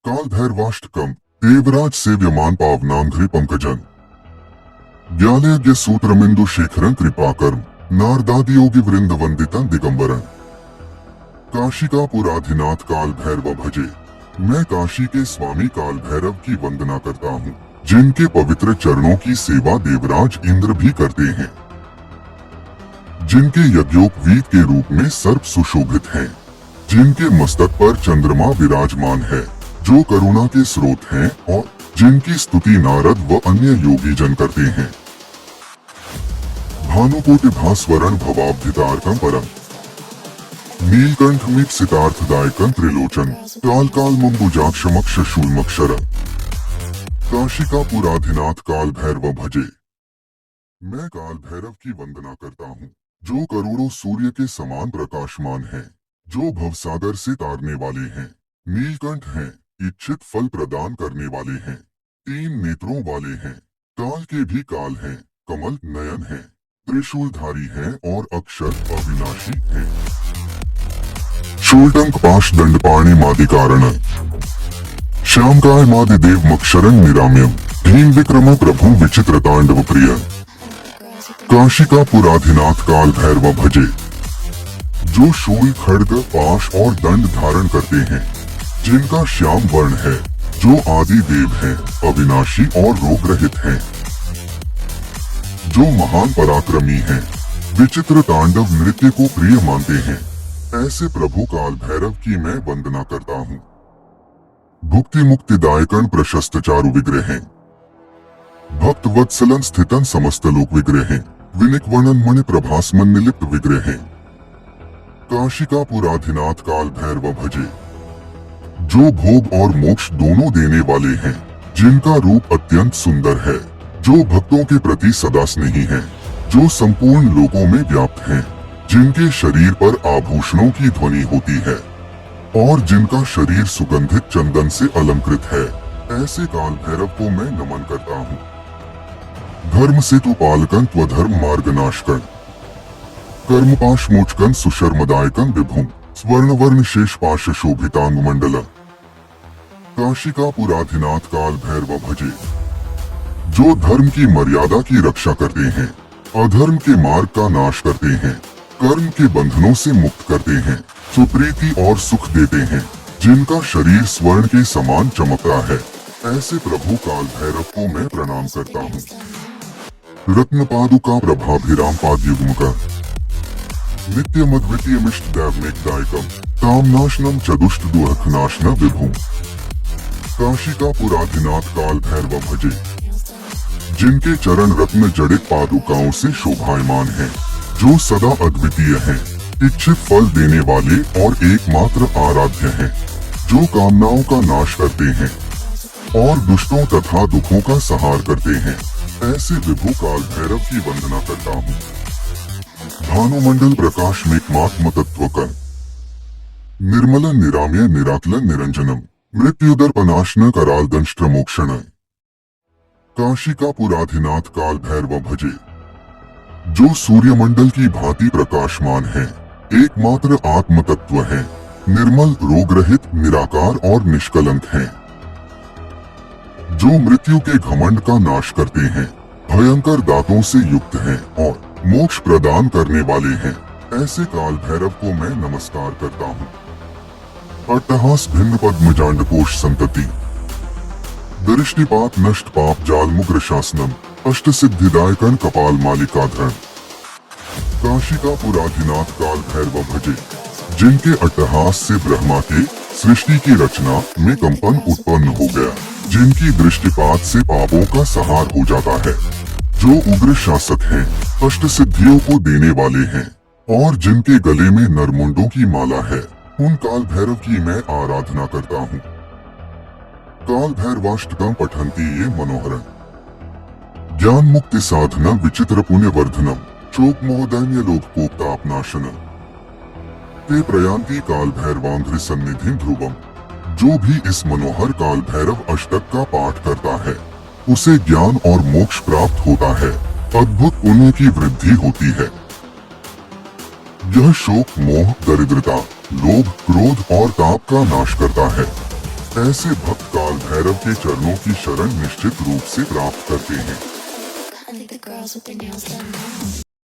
काल भैरवाष्टकम देवराज सेव्यमान पावनांघ्रि पंकजन ज्ञानयज्ञ सूत्रमिंदु शेखरं कृपाकर्म नारदादि योगी वृंद वंदितं दिगंबरन। काशी का पुराधिनाथ काल भैरव भजे। मैं काशी के स्वामी काल भैरव की वंदना करता हूँ, जिनके पवित्र चरणों की सेवा देवराज इंद्र भी करते हैं, जिनके यज्ञोपवीत के रूप में सर्प सुशोभित हैं, जिनके मस्तक पर चंद्रमा विराजमान है, जो करुणा के स्रोत हैं और जिनकी स्तुति नारद व अन्य योगी जन करते हैं। भानुकोटि भास्वरण भवाब्धितारकं परम नीलकंठ मीट सितार्थदायकं त्रिलोचन काल काल मंबुजाक्षमक्ष शूलमक्षर। काशी का पुराधिनाथ काल भैरव भजे। मैं काल भैरव की वंदना करता हूँ, जो करोड़ों सूर्य के समान प्रकाशमान हैं, जो भवसागर से तारने वाले हैं, नीलकंठ हैं, इच्छित फल प्रदान करने वाले हैं, 3 नेत्रों वाले हैं, काल के भी काल हैं, कमल नयन हैं, त्रिशूलधारी हैं और अक्षर अविनाशी हैं। शूलटंक पाश दंड पाणि मादिकारण श्यामकाय मादिदेव मक्षरं निराम्यम भीम विक्रम प्रभु विचित्र तांडव प्रिय। काशी का पुराधिनाथ काल भैरव भजे। जो शूल खड्ग पाश और दंड धारण करते हैं, जिनका श्याम वर्ण है, जो आदि देव हैं, अविनाशी और रोग रहित हैं, जो महान पराक्रमी हैं, विचित्र तांडव नृत्य को प्रिय मानते हैं, ऐसे प्रभु काल भैरव की मैं वंदना करता हूँ। भुक्ति मुक्तिदायकन प्रशस्त चारु विग्रह हैं, भक्त वत्सलन स्थितन समस्त लोक विग्रह हैं, विनिक वर्णन मणि प्रभासमन निलिप्त विग्रह हैं। काशी का पुराधिनाथ काल भैरव भजे। जो भोग और मोक्ष दोनों देने वाले हैं, जिनका रूप अत्यंत सुंदर है, जो भक्तों के प्रति सदा स्नेही है, जो संपूर्ण लोकों में व्याप्त हैं, जिनके शरीर पर आभूषणों की ध्वनि होती है और जिनका शरीर सुगंधित चंदन से अलंकृत है, ऐसे काल भैरव को मैं नमन करता हूँ। धर्म सेतु पालकन त्वधर्म मार्ग नाशकन कर्म पाश मोचकन सुशर्मदायकन विभुम स्वर्ण वर्ण शेष पाश शोभितांग मंडल। काशी का पुराधिनाथ काल भैरव भजे। जो धर्म की मर्यादा की रक्षा करते हैं, अधर्म के मार्ग का नाश करते हैं, कर्म के बंधनों से मुक्त करते हैं, सुप्रीति और सुख देते हैं, जिनका शरीर स्वर्ण के समान चमकता है, ऐसे प्रभु काल भैरव को मैं प्रणाम करता हूँ। रत्न पादुका प्रभाभिराम पाद युग्म का नित्यम अद्वितीय इष्ट दैवमेकदायकम कामनाशनम चदुष्ट दुख नाशना विभुम। काशी का पुराधिनाथ काल भैरव भजे। जिनके चरण रत्न जड़ित पादुकाओं से शोभायमान हैं, जो सदा अद्वितीय हैं, इच्छित फल देने वाले और एकमात्र आराध्य हैं, जो कामनाओं का नाश करते हैं और दुष्टों तथा दुखों का संहार करते हैं, ऐसे विभु काल भैरव की वंदना करता हूँ। भानुमंडल प्रकाश मेकमात्म तत्वकन निर्मल निराम्य निराकलन निरंजनम मृत्युदर्पनाशन कराल दंष्ट्र मोक्षण। काशी का पुराधिनाथ काल भैरव भजे। जो सूर्यमंडल की भांति प्रकाशमान है, एकमात्र आत्म तत्व है, निर्मल रोग रहित निराकार और निष्कलंक हैं, जो मृत्यु के घमंड का नाश करते हैं, भयंकर दांतों से युक्त हैं और मोक्ष प्रदान करने वाले हैं, ऐसे काल भैरव को मैं नमस्कार करता हूँ। अट्टहास भिन्न पद्म जांडकोश संतति दृष्टिपात नष्ट पाप जाल मुग्र शासनम अष्ट सिद्धिदायकन कपाल मालिकाधरण। काशी का पुराधिनाथ काल भैरव भजे। जिनके अट्टहास से ब्रह्मा के सृष्टि की रचना में कंपन उत्पन्न हो गया, जिनकी दृष्टिपात से पापों का संहार हो जाता है, जो उग्र शासक हैं, अष्ट सिद्धियों को देने वाले हैं और जिनके गले में नरमुंडों की माला है, उन काल भैरव की मैं आराधना करता हूँ। काल भैरवाष्टकं पठन्ति ये मनोहरं ज्ञान मुक्ति साधना विचित्र पुण्य वर्धनम शोक मोहदैन्य लोकपोक्तापनाशनम ते प्रयांति काल भैरवांध्र सन्निधिं ध्रुवम। जो भी इस मनोहर काल भैरव अष्टक का पाठ करता है, उसे ज्ञान और मोक्ष प्राप्त होता है, अद्भुत पुण्य की वृद्धि होती है। यह शोक मोह दरिद्रता लोभ क्रोध और ताप का नाश करता है। ऐसे भक्त काल भैरव के चरणों की शरण निश्चित रूप से प्राप्त करते हैं। I think the girls with their nails done now.